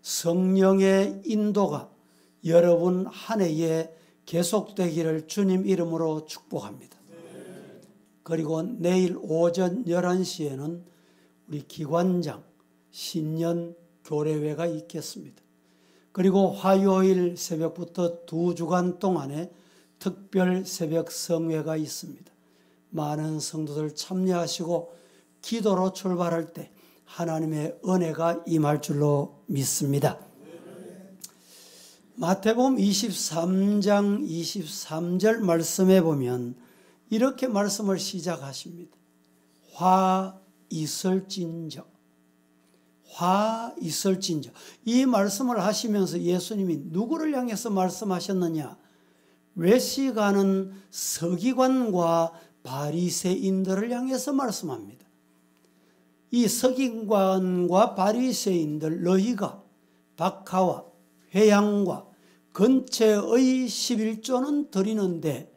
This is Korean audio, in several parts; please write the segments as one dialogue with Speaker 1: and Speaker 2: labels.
Speaker 1: 성령의 인도가 여러분 한 해에 계속되기를 주님 이름으로 축복합니다. 그리고 내일 오전 11시에는 우리 기관장 신년 교례회가 있겠습니다. 그리고 화요일 새벽부터 2주간 동안에 특별 새벽 성회가 있습니다. 많은 성도들 참여하시고 기도로 출발할 때 하나님의 은혜가 임할 줄로 믿습니다. 마태복음 23장 23절 말씀에 보면 이렇게 말씀을 시작하십니다. 화 있을진저. 화 있을진저. 이 말씀을 하시면서 예수님이 누구를 향해서 말씀하셨느냐? 외식하는 서기관과 바리새인들을 향해서 말씀합니다. 이 서기관과 바리새인들 너희가 박하와 회양과 근처의 11조는 드리는데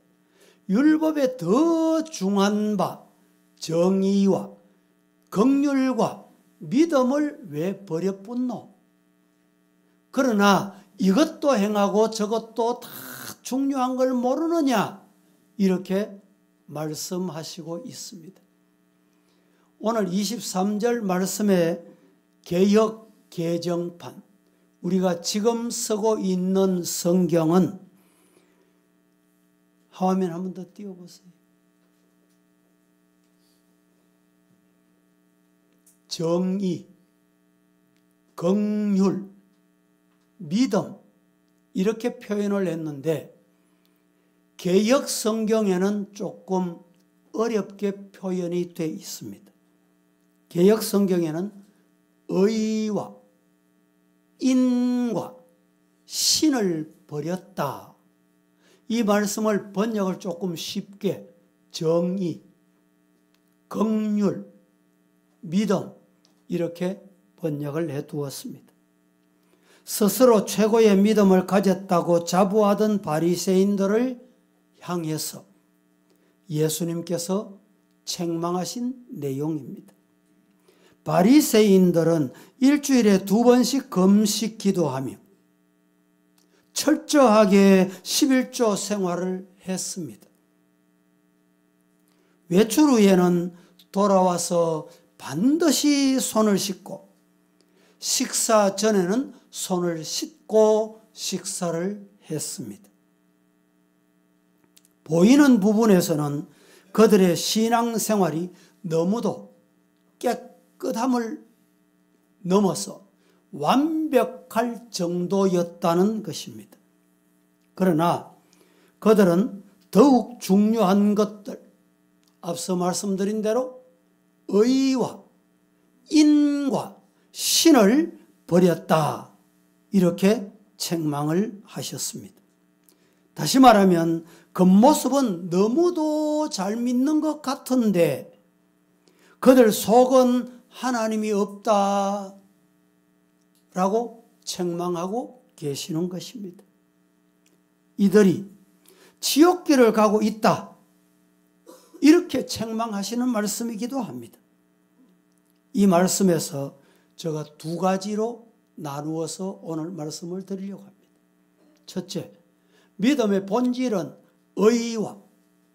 Speaker 1: 율법에 더 중한 바 정의와 긍휼과 믿음을 왜 버려뿐노? 그러나 이것도 행하고 저것도 다 중요한 걸 모르느냐? 이렇게 말씀하시고 있습니다. 오늘 23절 말씀의 개역 개정판, 우리가 지금 쓰고 있는 성경은 화면 한 번 더 띄워보세요. 정의, 긍휼, 믿음 이렇게 표현을 했는데 개역 성경에는 조금 어렵게 표현이 되어 있습니다. 개역 성경에는 의와 인과 신을 버렸다. 이 말씀을 번역을 조금 쉽게 정의, 긍휼, 믿음 이렇게 번역을 해두었습니다. 스스로 최고의 믿음을 가졌다고 자부하던 바리새인들을 향해서 예수님께서 책망하신 내용입니다. 바리새인들은 일주일에 2번씩 금식 기도하며 철저하게 11조 생활을 했습니다. 외출 후에는 돌아와서 반드시 손을 씻고 식사 전에는 손을 씻고 식사를 했습니다. 보이는 부분에서는 그들의 신앙생활이 너무도 깨끗함을 넘어서 완벽할 정도였다는 것입니다. 그러나 그들은 더욱 중요한 것들, 앞서 말씀드린 대로 의와 인과 신을 버렸다. 이렇게 책망을 하셨습니다. 다시 말하면 겉모습은 너무도 잘 믿는 것 같은데 그들 속은 하나님이 없다 라고 책망하고 계시는 것입니다. 이들이 지옥길을 가고 있다 이렇게 책망하시는 말씀이기도 합니다. 이 말씀에서 제가 2가지로 나누어서 오늘 말씀을 드리려고 합니다. 첫째, 믿음의 본질은 의와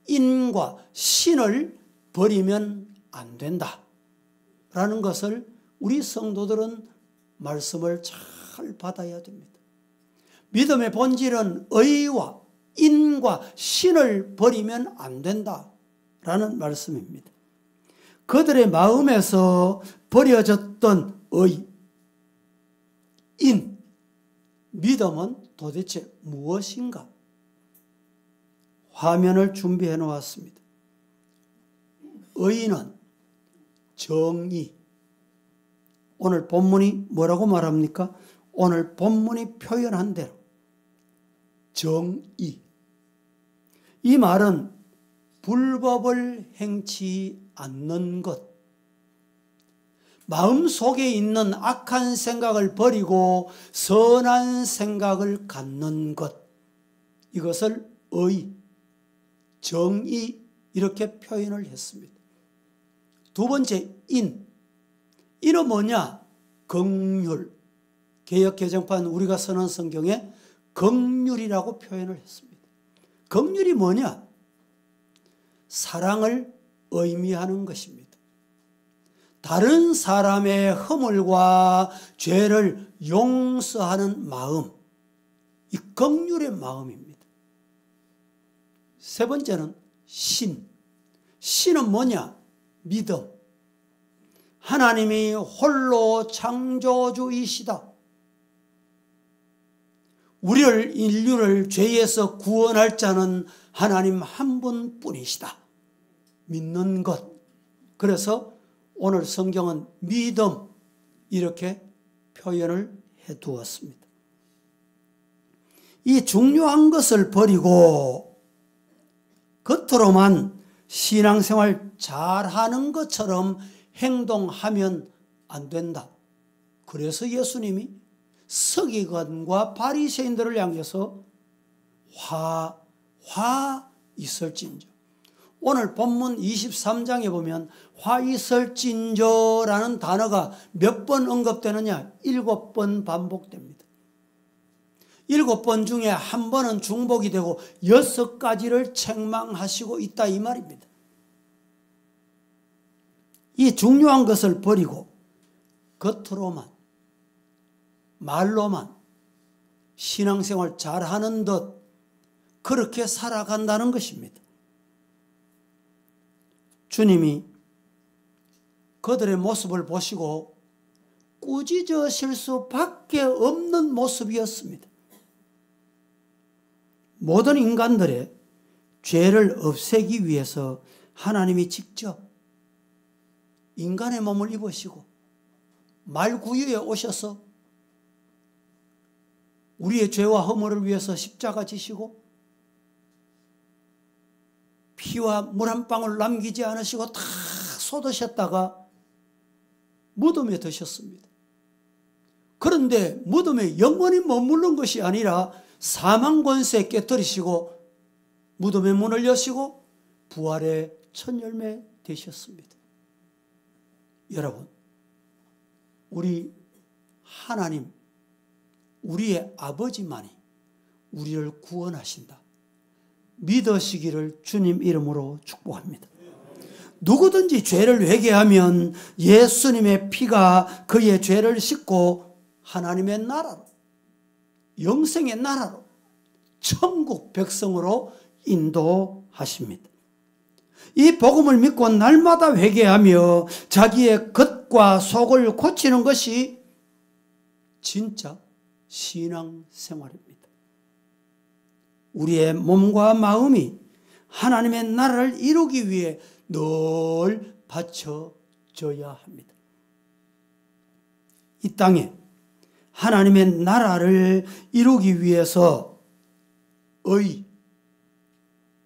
Speaker 1: 인과 신을 버리면 안 된다 라는 것을 우리 성도들은 말씀을 잘 받아야 됩니다. 믿음의 본질은 의와 인과 신을 버리면 안 된다 라는 말씀입니다. 그들의 마음에서 버려졌던 의, 인, 믿음은 도대체 무엇인가? 화면을 준비해 놓았습니다. 의는 정의. 오늘 본문이 뭐라고 말합니까? 오늘 본문이 표현한 대로 정의. 이 말은 불법을 행치 않는 것, 마음속에 있는 악한 생각을 버리고 선한 생각을 갖는 것, 이것을 의, 정의 이렇게 표현을 했습니다. 2번째, 인은 뭐냐? 긍휼, 개역 개정판 우리가 쓰는 성경에 긍휼이라고 표현을 했습니다. 긍휼이 뭐냐? 사랑을 의미하는 것입니다. 다른 사람의 허물과 죄를 용서하는 마음, 이 긍휼의 마음입니다. 세 번째는 신. 신은 뭐냐? 믿음. 하나님이 홀로 창조주이시다. 우리를, 인류를 죄에서 구원할 자는 하나님 한 분뿐이시다. 믿는 것. 그래서 오늘 성경은 믿음, 이렇게 표현을 해 두었습니다. 이 중요한 것을 버리고 겉으로만 신앙생활 잘하는 것처럼 행동하면 안 된다. 그래서 예수님이 서기관과 바리새인들을 향해서 화 있을진저. 오늘 본문 23장에 보면 화 있을진저라는 단어가 몇 번 언급되느냐? 7번 반복됩니다. 7번 중에 한 번은 중복이 되고 6가지를 책망하시고 있다 이 말입니다. 이 중요한 것을 버리고 겉으로만, 말로만 신앙생활 잘하는 듯 그렇게 살아간다는 것입니다. 주님이 그들의 모습을 보시고 꾸짖으실 수밖에 없는 모습이었습니다. 모든 인간들의 죄를 없애기 위해서 하나님이 직접 인간의 몸을 입으시고 말구유에 오셔서 우리의 죄와 허물을 위해서 십자가 지시고 피와 물 한 방울 남기지 않으시고 다 쏟으셨다가 무덤에 드셨습니다. 그런데 무덤에 영원히 머무른 것이 아니라 사망 권세 깨뜨리시고 무덤의 문을 여시고 부활의 첫 열매 되셨습니다. 여러분, 우리 하나님, 우리의 아버지만이 우리를 구원하신다. 믿으시기를 주님 이름으로 축복합니다. 누구든지 죄를 회개하면 예수님의 피가 그의 죄를 씻고 하나님의 나라로, 영생의 나라로, 천국 백성으로 인도하십니다. 이 복음을 믿고 날마다 회개하며 자기의 겉과 속을 고치는 것이 진짜 신앙생활입니다. 우리의 몸과 마음이 하나님의 나라를 이루기 위해 늘 바쳐져야 합니다. 이 땅에 하나님의 나라를 이루기 위해서 의,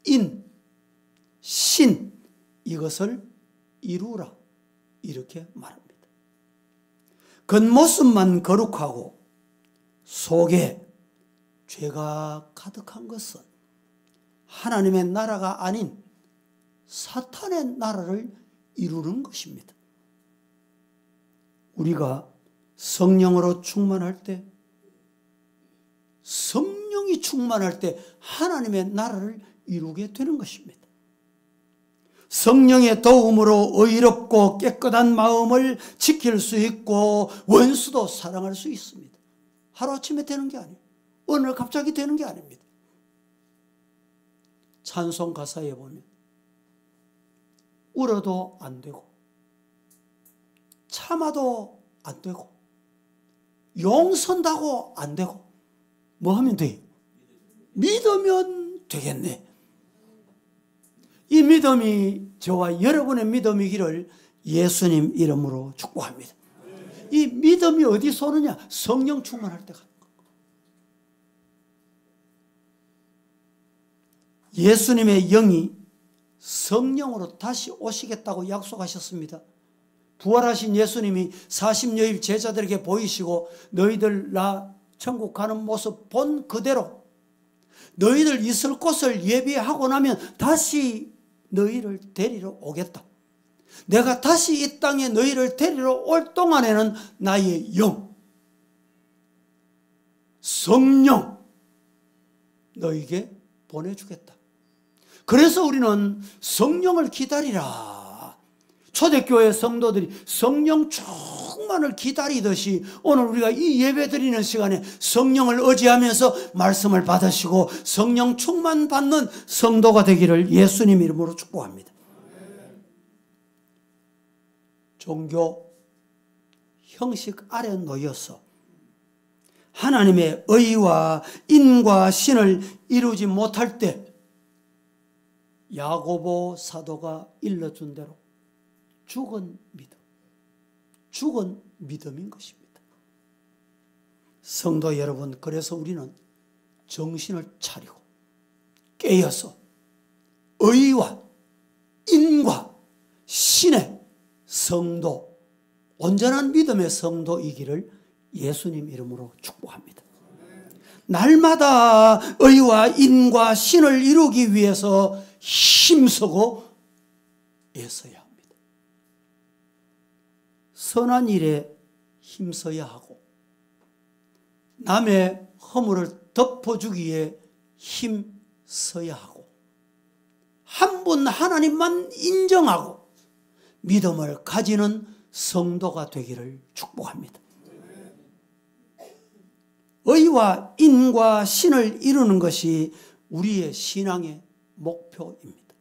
Speaker 1: 인, 신, 이것을 이루라 이렇게 말합니다. 겉모습만 거룩하고 속에 죄가 가득한 것은 하나님의 나라가 아닌 사탄의 나라를 이루는 것입니다. 우리가 성령으로 충만할 때, 성령이 충만할 때 하나님의 나라를 이루게 되는 것입니다. 성령의 도움으로 의롭고 깨끗한 마음을 지킬 수 있고 원수도 사랑할 수 있습니다. 하루아침에 되는 게 아니에요. 어느 날 갑자기 되는 게 아닙니다. 찬송 가사에 보면 울어도 안 되고 참아도 안 되고 용선다고 안 되고 뭐 하면 돼요? 믿으면 되겠네. 이 믿음이 저와 여러분의 믿음이기를 예수님 이름으로 축복합니다. 이 믿음이 어디서 오느냐? 성령 충만할 때 가는 거. 예수님의 영이 성령으로 다시 오시겠다고 약속하셨습니다. 부활하신 예수님이 40여일 제자들에게 보이시고 너희들 나 천국 가는 모습 본 그대로 너희들 있을 곳을 예비하고 나면 다시 너희를 데리러 오겠다. 내가 다시 이 땅에 너희를 데리러 올 동안에는 나의 영, 성령 너에게 보내주겠다. 그래서 우리는 성령을 기다리라. 초대교회 성도들이 성령 충만을 기다리듯이 오늘 우리가 이 예배 드리는 시간에 성령을 의지하면서 말씀을 받으시고 성령 충만 받는 성도가 되기를 예수님 이름으로 축복합니다. 종교 형식 아래 놓여서 하나님의 의와 인과 신을 이루지 못할 때 야고보 사도가 일러준 대로 죽은 믿음인 것입니다. 성도 여러분, 그래서 우리는 정신을 차리고 깨어서 의와 인과 신의 성도, 온전한 믿음의 성도이기를 예수님 이름으로 축복합니다. 날마다 의와 인과 신을 이루기 위해서 힘쓰고 애써야 합니다. 선한 일에 힘써야 하고 남의 허물을 덮어주기에 힘써야 하고 한 분 하나님만 인정하고 믿음을 가지는 성도가 되기를 축복합니다. 의와 인과 신을 이루는 것이 우리의 신앙의 목표입니다.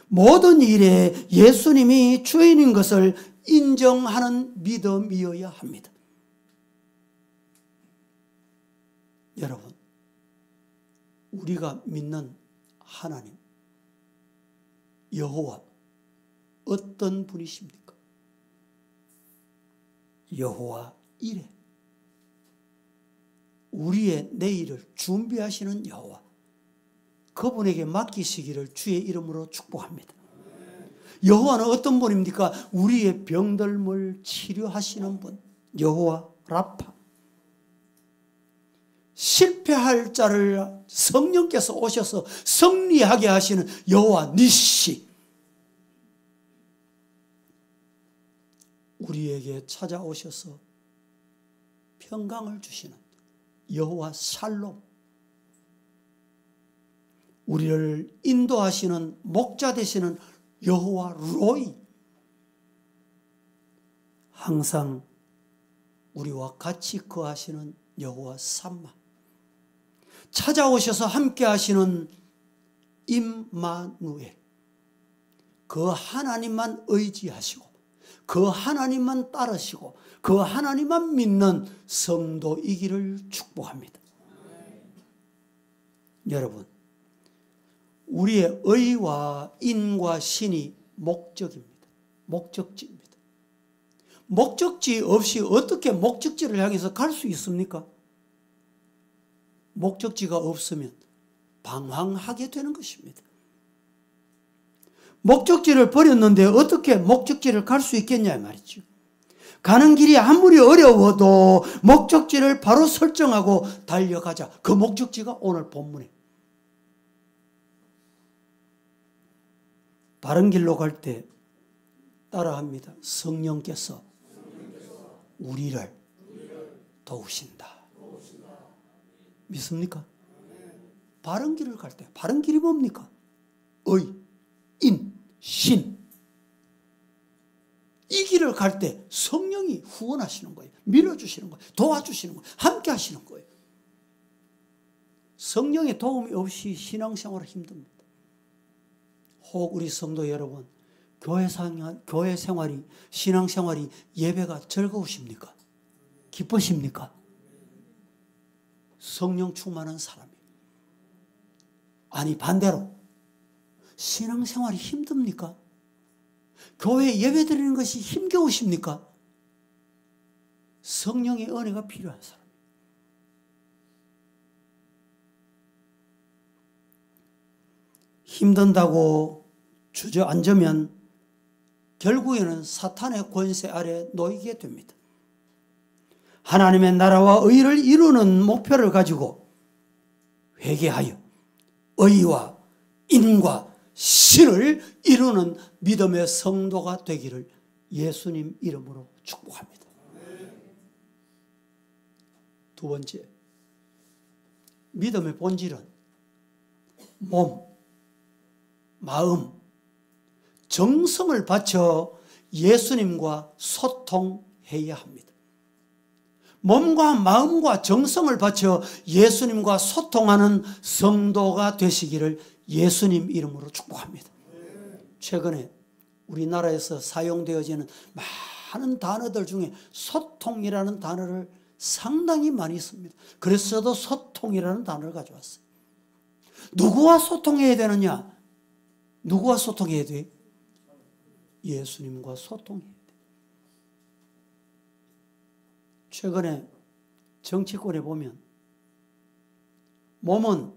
Speaker 1: 모든 일에 예수님이 주인인 것을 인정하는 믿음이어야 합니다. 여러분, 우리가 믿는 하나님, 여호와, 어떤 분이십니까? 여호와 이레, 우리의 내일을 준비하시는 여호와, 그분에게 맡기시기를 주의 이름으로 축복합니다. 여호와는 어떤 분입니까? 우리의 병들물 치료하시는 분, 여호와 라파. 실패할 자를 성령께서 오셔서 승리하게 하시는 여호와 니시. 우리에게 찾아오셔서 평강을 주시는 여호와 샬롬. 우리를 인도하시는 목자 되시는 여호와 로이. 항상 우리와 같이 거하시는 여호와 삼마. 찾아오셔서 함께 하시는 임마누엘. 그 하나님만 의지하시고 그 하나님만 따르시고 그 하나님만 믿는 성도이기를 축복합니다. 여러분, 우리의 의와 인과 신이 목적입니다. 목적지입니다. 목적지 없이 어떻게 목적지를 향해서 갈 수 있습니까? 목적지가 없으면 방황하게 되는 것입니다. 목적지를 버렸는데 어떻게 목적지를 갈 수 있겠냐 말이죠. 가는 길이 아무리 어려워도 목적지를 바로 설정하고 달려가자. 그 목적지가 오늘 본문에. 바른 길로 갈 때 따라합니다. 성령께서 우리를 도우신다. 믿습니까? 바른 길을 갈 때, 바른 길이 뭡니까? 의, 인, 신. 이 길을 갈 때 성령이 후원하시는 거예요. 밀어주시는 거예요. 도와주시는 거예요. 함께 하시는 거예요. 성령의 도움이 없이 신앙생활은 힘듭니다. 혹 우리 성도 여러분, 교회 생활이, 신앙생활이, 예배가 즐거우십니까? 기쁘십니까? 성령 충만한 사람이. 아니 반대로 신앙생활이 힘듭니까? 교회 예배 드리는 것이 힘겨우십니까? 성령의 은혜가 필요한 사람. 힘든다고 주저앉으면 결국에는 사탄의 권세 아래 놓이게 됩니다. 하나님의 나라와 의를 이루는 목표를 가지고 회개하여 의와 인과 신을 이루는 믿음의 성도가 되기를 예수님 이름으로 축복합니다. 두 번째, 믿음의 본질은 몸, 마음, 정성을 바쳐 예수님과 소통해야 합니다. 몸과 마음과 정성을 바쳐 예수님과 소통하는 성도가 되시기를 예수님 이름으로 축복합니다. 최근에 우리나라에서 사용되어지는 많은 단어들 중에 소통이라는 단어를 상당히 많이 씁니다. 그래서 저도 소통이라는 단어를 가져왔어요. 누구와 소통해야 되느냐? 누구와 소통해야 돼? 예수님과 소통해야 돼. 최근에 정치권에 보면 몸은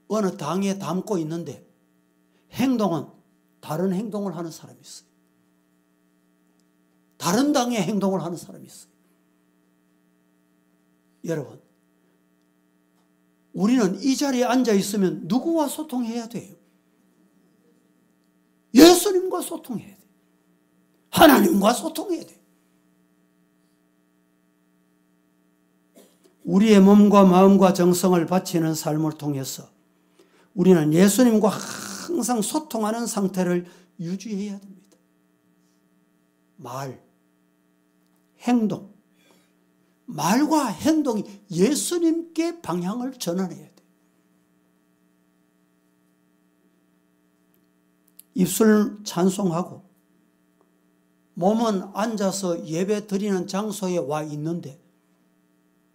Speaker 1: 어느 당에 담고 있는데 행동은 다른 행동을 하는 사람이 있어요. 다른 당의 행동을 하는 사람이 있어요. 여러분, 우리는 이 자리에 앉아 있으면 누구와 소통해야 돼요? 예수님과 소통해야 돼요. 하나님과 소통해야 돼요. 우리의 몸과 마음과 정성을 바치는 삶을 통해서 우리는 예수님과 항상 소통하는 상태를 유지해야 됩니다. 말, 행동, 말과 행동이 예수님께 방향을 전환해야 돼요. 입술 찬송하고 몸은 앉아서 예배 드리는 장소에 와 있는데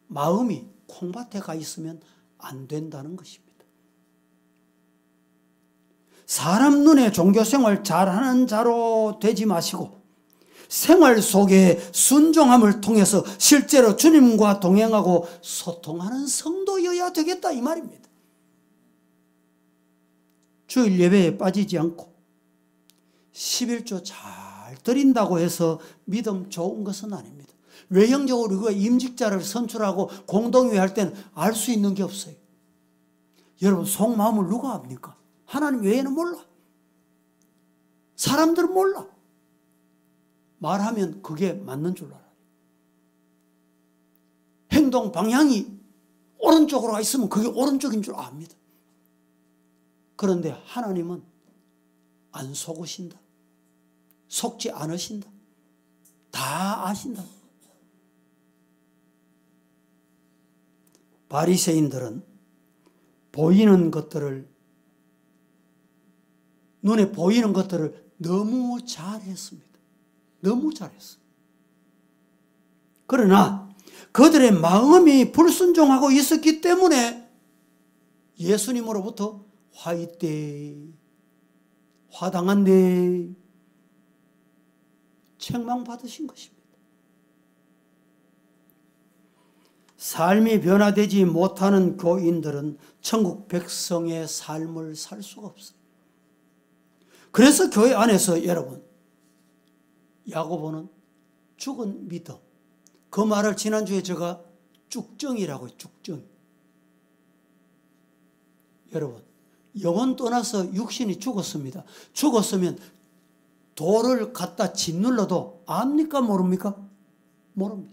Speaker 1: 마음이 콩밭에 가 있으면 안 된다는 것입니다. 사람 눈에 종교생활 잘하는 자로 되지 마시고 생활 속에 순종함을 통해서 실제로 주님과 동행하고 소통하는 성도여야 되겠다 이 말입니다. 주일 예배에 빠지지 않고 11조 잘 드린다고 해서 믿음 좋은 것은 아닙니다. 외형적으로 우리가 임직자를 선출하고 공동회 할 때는 알 수 있는 게 없어요. 여러분 속마음을 누가 압니까? 하나님 외에는 몰라. 사람들은 몰라. 말하면 그게 맞는 줄 알아요. 행동 방향이 오른쪽으로 가 있으면 그게 오른쪽인 줄 압니다. 그런데 하나님은 안 속으신다. 속지 않으신다. 다 아신다. 바리새인들은 보이는 것들을 눈에 보이는 것들을 너무 잘했습니다. 너무 잘했어요. 그러나 그들의 마음이 불순종하고 있었기 때문에 예수님으로부터 화이때, 화당한데 책망받으신 것입니다. 삶이 변화되지 못하는 교인들은 천국 백성의 삶을 살 수가 없어요. 그래서 교회 안에서 여러분 야고보는 죽은 믿음, 그 말을 지난주에 제가 쭉정이라고 해요. 쭉정. 여러분 영혼 떠나서 육신이 죽었습니다. 죽었으면 돌을 갖다 짓눌러도 압니까 모릅니까? 모릅니다.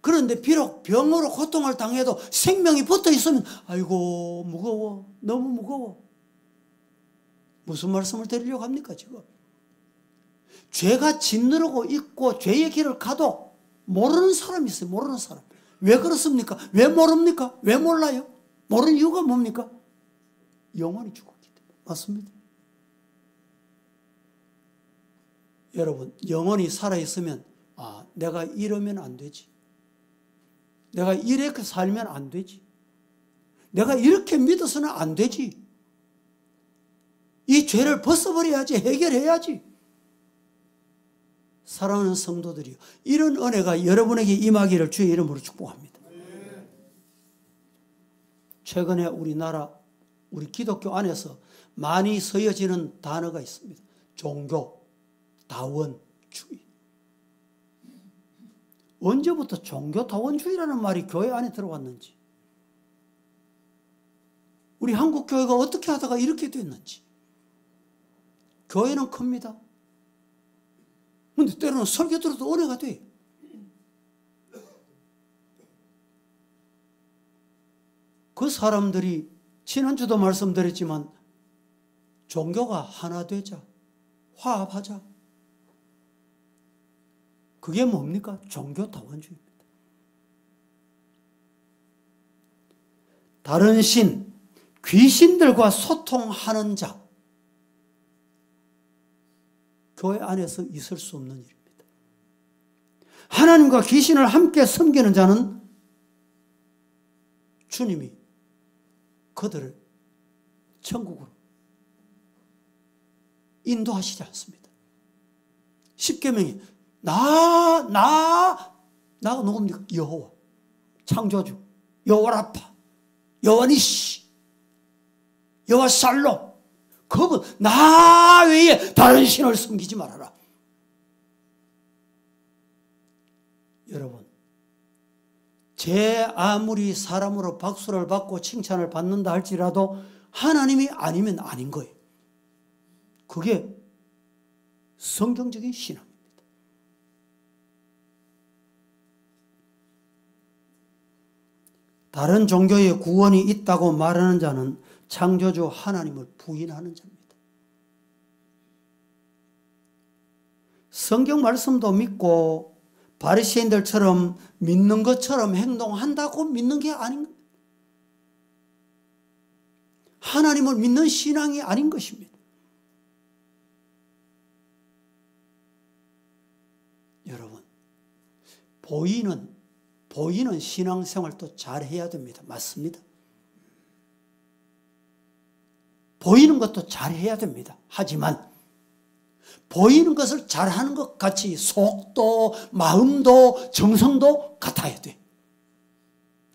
Speaker 1: 그런데 비록 병으로 고통을 당해도 생명이 붙어 있으면 아이고 무거워, 너무 무거워. 무슨 말씀을 드리려고 합니까 지금? 죄가 짓누르고 있고 죄의 길을 가도 모르는 사람이 있어요. 모르는 사람. 왜 그렇습니까? 왜 모릅니까? 왜 몰라요? 모르는 이유가 뭡니까? 영혼이 죽었기 때문에. 맞습니다. 여러분 영혼이 살아있으면 내가 이러면 안 되지. 내가 이렇게 살면 안 되지. 내가 이렇게 믿어서는 안 되지. 이 죄를 벗어버려야지. 해결해야지. 사랑하는 성도들이요, 이런 은혜가 여러분에게 임하기를 주의 이름으로 축복합니다. 최근에 우리나라 우리 기독교 안에서 많이 쓰여지는 단어가 있습니다. 종교, 다원주의. 언제부터 종교 다원주의라는 말이 교회 안에 들어왔는지, 우리 한국 교회가 어떻게 하다가 이렇게 됐는지. 교회는 큽니다. 그런데 때로는 설교 들어도 은혜가 돼. 그 사람들이 지난주도 말씀드렸지만 종교가 하나 되자, 화합하자. 그게 뭡니까? 종교다원주의입니다. 다른 신, 귀신들과 소통하는 자, 교회 안에서 있을 수 없는 일입니다. 하나님과 귀신을 함께 섬기는 자는 주님이 그들을 천국으로 인도하시지 않습니다. 십계명이 나가 누굽니까? 여호와, 창조주, 여호와 라파, 여호와 니시, 여호와 살롬. 그분 나 외에 다른 신을 섬기지 말아라. 여러분, 제 아무리 사람으로 박수를 받고 칭찬을 받는다 할지라도 하나님이 아니면 아닌 거예요. 그게 성경적인 신앙입니다. 다른 종교에 구원이 있다고 말하는 자는 창조주 하나님을 부인하는 자입니다. 성경 말씀도 믿고 바리새인들처럼 믿는 것처럼 행동한다고 믿는 게 아닌 겁니다. 하나님을 믿는 신앙이 아닌 것입니다. 여러분, 보이는 신앙생활도 잘해야 됩니다. 맞습니다. 보이는 것도 잘해야 됩니다. 하지만 보이는 것을 잘하는 것 같이 속도, 마음도, 정성도 같아야 돼.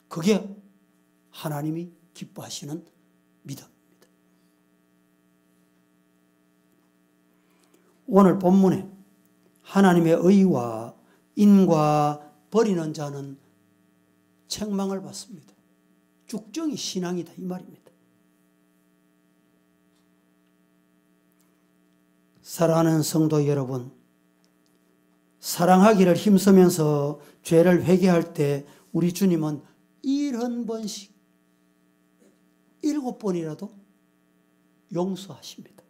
Speaker 1: 그게 하나님이 기뻐하시는 믿음입니다. 오늘 본문에 하나님의 의와 인과 버리는 자는 책망을 받습니다. 죽정이 신앙이다 이 말입니다. 사랑하는 성도 여러분, 사랑하기를 힘쓰면서 죄를 회개할 때 우리 주님은 70번씩 7번이라도 용서하십니다.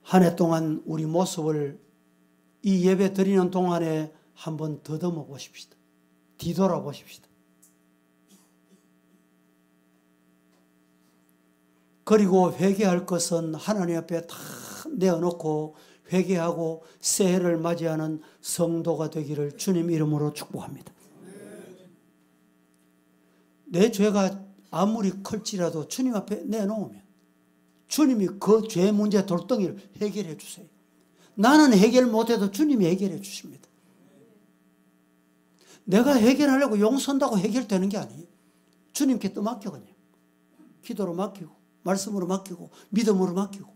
Speaker 1: 한 해 동안 우리 모습을 이 예배 드리는 동안에 한번 더듬어 보십시다. 뒤돌아보십시다. 그리고 회개할 것은 하나님 앞에 다 내어놓고 회개하고 새해를 맞이하는 성도가 되기를 주님 이름으로 축복합니다. 내 죄가 아무리 클지라도 주님 앞에 내놓으면 주님이 그 죄 문제 돌덩이를 해결해 주세요. 나는 해결 못해도 주님이 해결해 주십니다. 내가 해결하려고 용서한다고 해결되는 게 아니에요. 주님께 또 맡겨 그냥. 기도로 맡기고 말씀으로 맡기고 믿음으로 맡기고.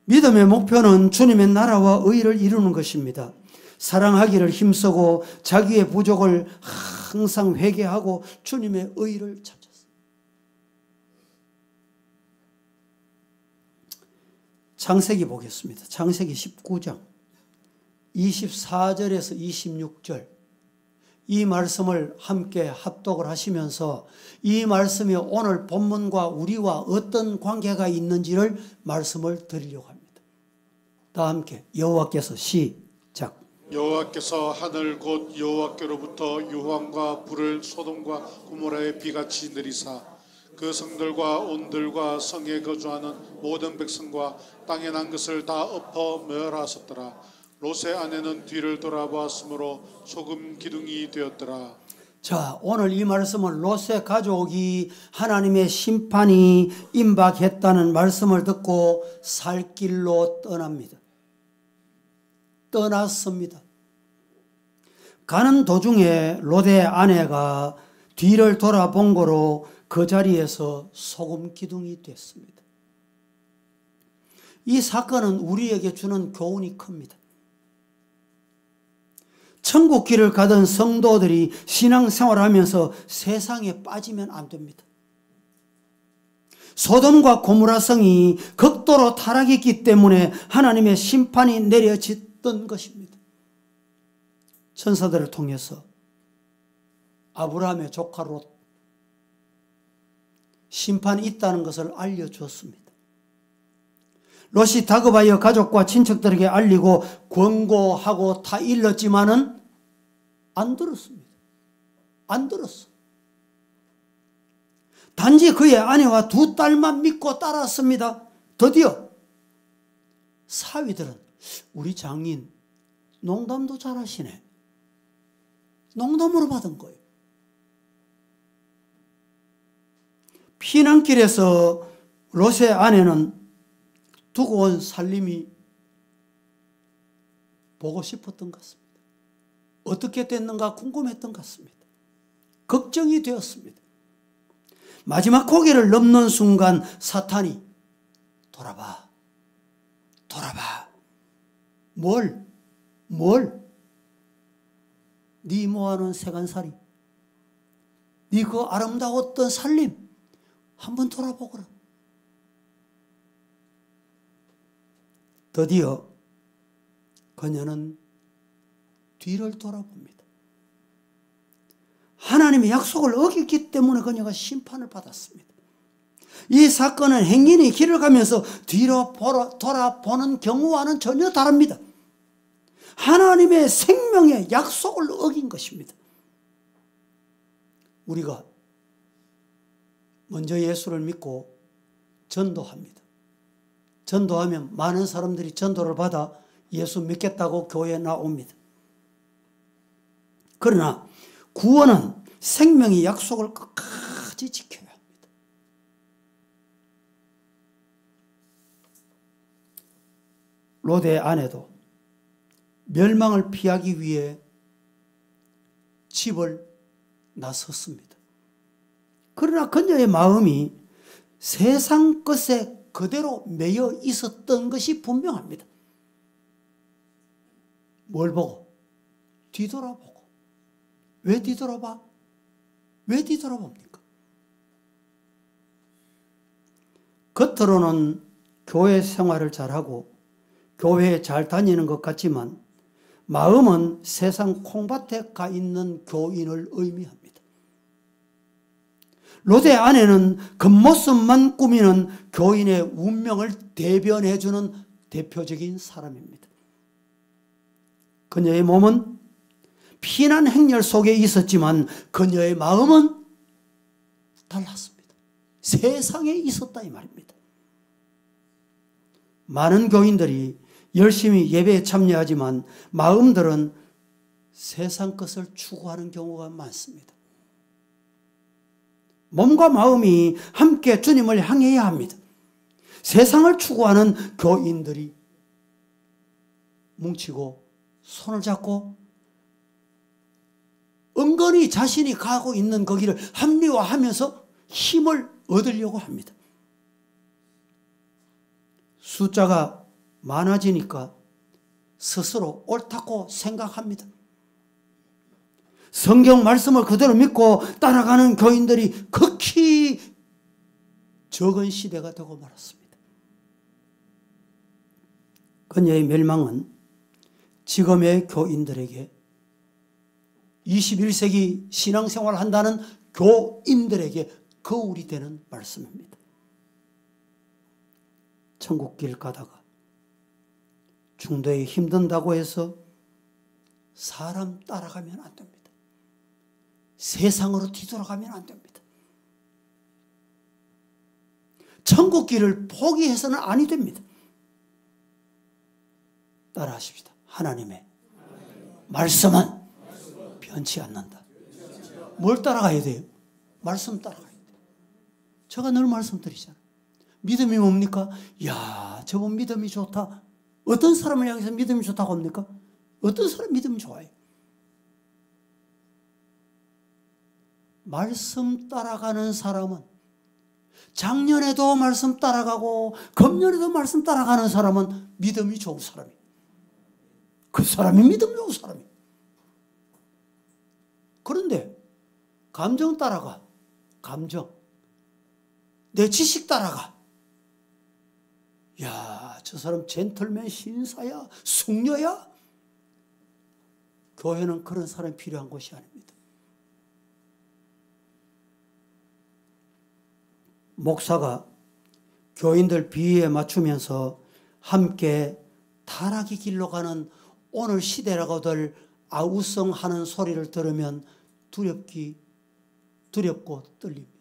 Speaker 1: 믿음의 목표는 주님의 나라와 의를 이루는 것입니다. 사랑하기를 힘쓰고 자기의 부족을 항상 회개하고 주님의 의를 찾았어요. 창세기 보겠습니다. 창세기 19장 24절에서 26절 이 말씀을 함께 합독을 하시면서 이 말씀이 오늘 본문과 우리와 어떤 관계가 있는지를 말씀을 드리려고 합니다. 다 함께 여호와께서 시작.
Speaker 2: 여호와께서 하늘 곧 여호와께로부터 유황과 불을 소돔과 고모라에 비같이 내리사 그 성들과 온들과 성에 거주하는 모든 백성과 땅에 난 것을 다 엎어 멸하셨더라. 롯의 아내는 뒤를 돌아보았으므로 소금 기둥이 되었더라.
Speaker 1: 자, 오늘 이 말씀은 롯의 가족이 하나님의 심판이 임박했다는 말씀을 듣고 살 길로 떠납니다. 떠났습니다. 가는 도중에 롯의 아내가 뒤를 돌아본 거로 그 자리에서 소금 기둥이 됐습니다. 이 사건은 우리에게 주는 교훈이 큽니다. 천국 길을 가던 성도들이 신앙생활하면서 세상에 빠지면 안 됩니다. 소돔과 고모라 성이 극도로 타락했기 때문에 하나님의 심판이 내려졌던 것입니다. 천사들을 통해서 아브라함의 조카 롯 심판이 있다는 것을 알려주었습니다. 롯이 다급하여 가족과 친척들에게 알리고 권고하고 다 일렀지만은 안 들었습니다. 안 들었어. 단지 그의 아내와 두 딸만 믿고 따랐습니다. 드디어 사위들은 우리 장인 농담도 잘하시네. 농담으로 받은 거예요. 피난길에서 롯의 아내는 두고 온 살림이 보고 싶었던 것 같습니다. 어떻게 됐는가 궁금했던 것 같습니다. 걱정이 되었습니다. 마지막 고개를 넘는 순간 사탄이 돌아봐. 돌아봐. 뭘? 네 모아놓은 세간살이, 네 그 아름다웠던 살림 한번 돌아보거라. 드디어 그녀는 뒤를 돌아봅니다. 하나님의 약속을 어겼기 때문에 그녀가 심판을 받았습니다. 이 사건은 행인이 길을 가면서 뒤로 돌아보는 경우와는 전혀 다릅니다. 하나님의 생명의 약속을 어긴 것입니다. 우리가 먼저 예수를 믿고 전도합니다. 전도하면 많은 사람들이 전도를 받아 예수 믿겠다고 교회에 나옵니다. 그러나 구원은 생명의 약속을 끝까지 지켜야 합니다. 롯의 아내도 멸망을 피하기 위해 집을 나섰습니다. 그러나 그녀의 마음이 세상 것에 그대로 매여 있었던 것이 분명합니다. 뭘 보고? 뒤돌아보고. 왜 뒤돌아봐? 왜 뒤돌아봅니까? 겉으로는 교회 생활을 잘하고 교회에 잘 다니는 것 같지만 마음은 세상 콩밭에 가 있는 교인을 의미합니다. 롯의 아내는 겉모습만 꾸미는 교인의 운명을 대변해주는 대표적인 사람입니다. 그녀의 몸은 피난 행렬 속에 있었지만 그녀의 마음은 달랐습니다. 세상에 있었다 이 말입니다. 많은 교인들이 열심히 예배에 참여하지만 마음들은 세상 것을 추구하는 경우가 많습니다. 몸과 마음이 함께 주님을 향해야 합니다. 세상을 추구하는 교인들이 뭉치고 손을 잡고 은근히 자신이 가고 있는 거기를 합리화하면서 힘을 얻으려고 합니다. 숫자가 많아지니까 스스로 옳다고 생각합니다. 성경 말씀을 그대로 믿고 따라가는 교인들이 극히 적은 시대가 되고 말았습니다. 그녀의 멸망은 지금의 교인들에게 21세기 신앙생활을 한다는 교인들에게 거울이 되는 말씀입니다. 천국길 가다가 중도에 힘든다고 해서 사람 따라가면 안 됩니다. 세상으로 뒤돌아가면 안 됩니다. 천국길을 포기해서는 아니 됩니다. 따라하십시다. 하나님의 말씀은 변치 않는다. 뭘 따라가야 돼요? 말씀 따라가야 돼요. 제가 늘 말씀드리잖아요. 믿음이 뭡니까? 야, 저분 믿음이 좋다. 어떤 사람을 향해서 믿음이 좋다고 합니까? 어떤 사람 믿음이 좋아요? 말씀 따라가는 사람은, 작년에도 말씀 따라가고 금년에도 말씀 따라가는 사람은 믿음이 좋은 사람이에요. 그 사람이 믿음 좋은 사람이에요. 그런데 감정 따라가. 감정. 내 지식 따라가. 야, 저 사람 젠틀맨 신사야, 숙녀야. 교회는 그런 사람이 필요한 곳이 아닙니다. 목사가 교인들 비위에 맞추면서 함께 타락의 길로 가는 오늘 시대라고들 아우성하는 소리를 들으면 두렵고 떨립니다.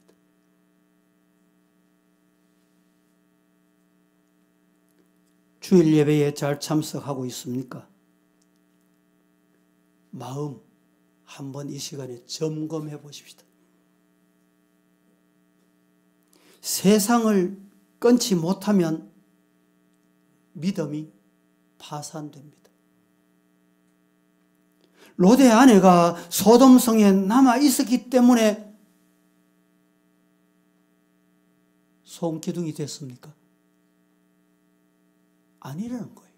Speaker 1: 주일 예배에 잘 참석하고 있습니까? 마음 한번 이 시간에 점검해 보십시다. 세상을 끊지 못하면 믿음이 파산됩니다. 롯의 아내가 소돔성에 남아 있었기 때문에 소음기둥이 됐습니까? 아니라는 거예요.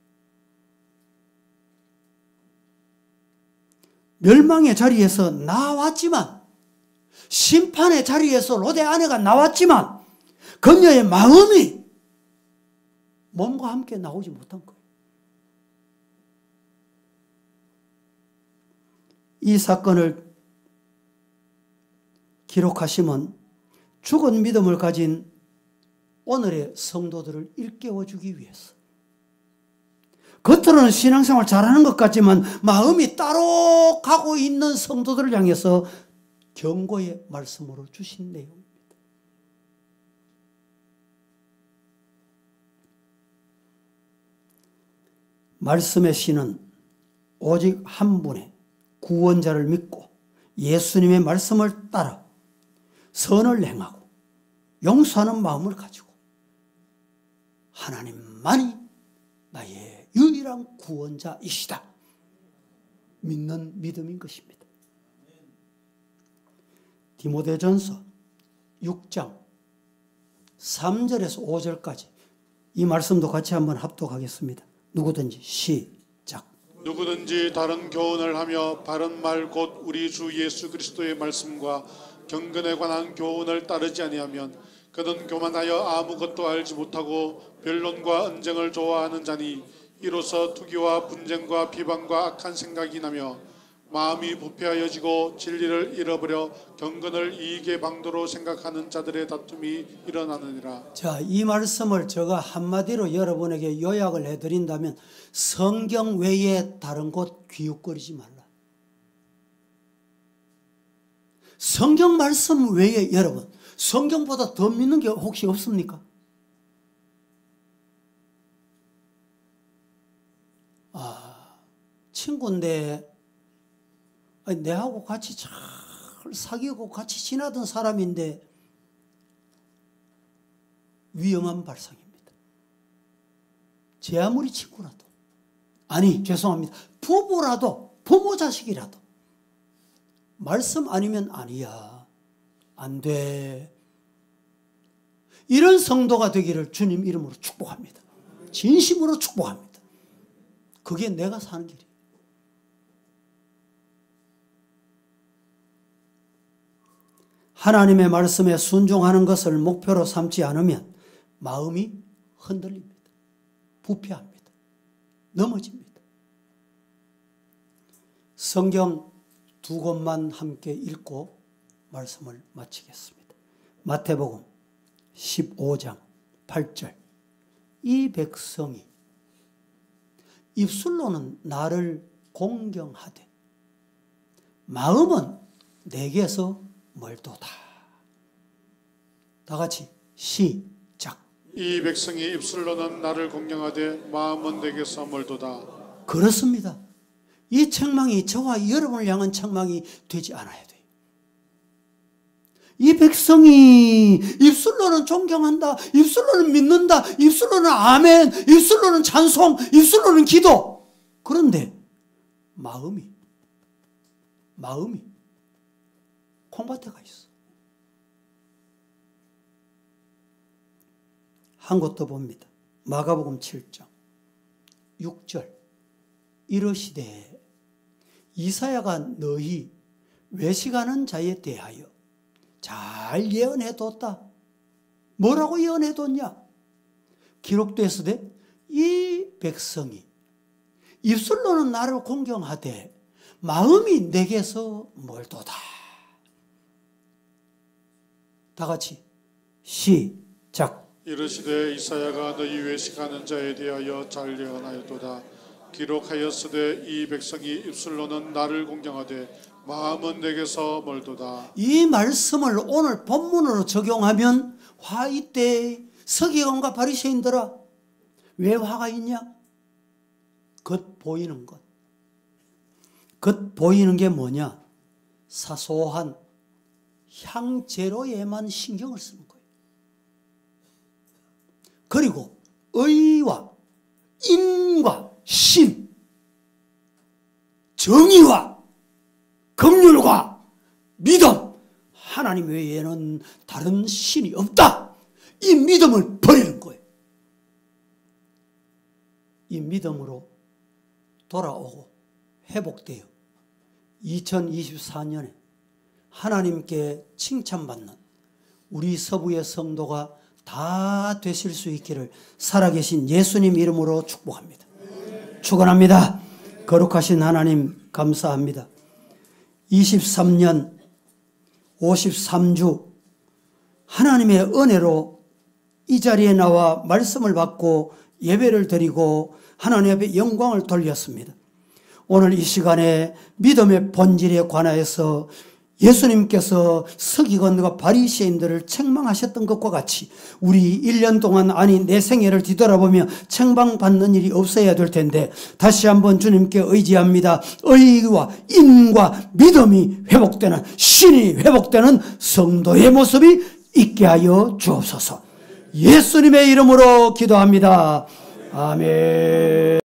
Speaker 1: 멸망의 자리에서 나왔지만, 심판의 자리에서 롯의 아내가 나왔지만 그녀의 마음이 몸과 함께 나오지 못한 거예요. 이 사건을 기록하시면 죽은 믿음을 가진 오늘의 성도들을 일깨워주기 위해서, 겉으로는 신앙생활 잘하는 것 같지만 마음이 따로 가고 있는 성도들을 향해서 경고의 말씀으로 주신 내용입니다. 말씀의 신은 오직 한 분의 구원자를 믿고 예수님의 말씀을 따라 선을 행하고 용서하는 마음을 가지고 하나님만이 나의 유일한 구원자이시다 믿는 믿음인 것입니다. 디모데전서 6장 3절에서 5절까지 이 말씀도 같이 한번 합독하겠습니다. 누구든지 시작.
Speaker 2: 누구든지 다른 교훈을 하며 바른 말 곧 우리 주 예수 그리스도의 말씀과 경건에 관한 교훈을 따르지 아니하면 그는 교만하여 아무것도 알지 못하고 변론과 언쟁을 좋아하는 자니 이로써 투기와 분쟁과 비방과 악한 생각이 나며 마음이 부패하여지고 진리를 잃어버려 경건을 이익의 방도로 생각하는 자들의 다툼이 일어나느니라.
Speaker 1: 자, 이 말씀을 제가 한마디로 여러분에게 요약을 해드린다면 성경 외에 다른 곳 기웃거리지 말라. 성경 말씀 외에 여러분 성경보다 더 믿는 게 혹시 없습니까? 친구인데 내하고 같이 잘 사귀고 같이 지나던 사람인데 위험한 발상입니다. 제 아무리 친구라도, 아니 죄송합니다, 부부라도, 부모 자식이라도 말씀 아니면 아니야, 안 돼. 이런 성도가 되기를 주님 이름으로 축복합니다. 진심으로 축복합니다. 그게 내가 사는 길이에요. 하나님의 말씀에 순종하는 것을 목표로 삼지 않으면 마음이 흔들립니다. 부패합니다. 넘어집니다. 성경 두 곳만 함께 읽고 말씀을 마치겠습니다. 마태복음 15장 8절. 이 백성이 입술로는 나를 공경하되 마음은 내게서 멀도다. 다 같이 시작.
Speaker 2: 이 백성이 입술로는 나를 공경하되 마음은 내게서 멀도다.
Speaker 1: 그렇습니다. 이 책망이 저와 여러분을 향한 책망이 되지 않아야 돼요. 이 백성이 입술로는 존경한다, 입술로는 믿는다, 입술로는 아멘, 입술로는 찬송, 입술로는 기도. 그런데 마음이 콩밭에 가 있어. 한 곳 더 봅니다. 마가복음 7장 6절. 이르시되 이사야가 너희 외식하는 자에 대하여 잘 예언해뒀다. 뭐라고 예언해뒀냐? 기록되었으되 이 백성이 입술로는 나를 공경하되 마음이 내게서 멀도다. 다 같이 시작.
Speaker 2: 이르시되 이사야가 너희 외식하는 자에 대하여 잘 예언하였도다. 기록하였으되 이 백성이 입술로는 나를 공경하되 마음은 내게서 멀도다.
Speaker 1: 이 말씀을 오늘 본문으로 적용하면 화 이때 서기관과 바리새인들아, 왜 화가 있냐? 겉 보이는 것. 겉 보이는 게 뭐냐? 사소한 향재료에만 신경을 쓰는 거예요. 그리고 의와 인과 신, 정의와 긍휼과 믿음, 하나님 외에는 다른 신이 없다. 이 믿음을 버리는 거예요. 이 믿음으로 돌아오고 회복되어 2024년에 하나님께 칭찬받는 우리 서부의 성도가 다 되실 수 있기를 살아계신 예수님 이름으로 축복합니다. 축원합니다. 거룩하신 하나님 감사합니다. 23년 53주 하나님의 은혜로 이 자리에 나와 말씀을 받고 예배를 드리고 하나님 앞에 영광을 돌렸습니다. 오늘 이 시간에 믿음의 본질에 관하여서 예수님께서 서기관과 바리새인들을 책망하셨던 것과 같이 우리 1년 동안 아니 내 생애를 뒤돌아보며 책망받는 일이 없어야 될 텐데 다시 한번 주님께 의지합니다. 의와 인과 믿음이 회복되는, 신이 회복되는 성도의 모습이 있게 하여 주옵소서. 예수님의 이름으로 기도합니다. 아멘.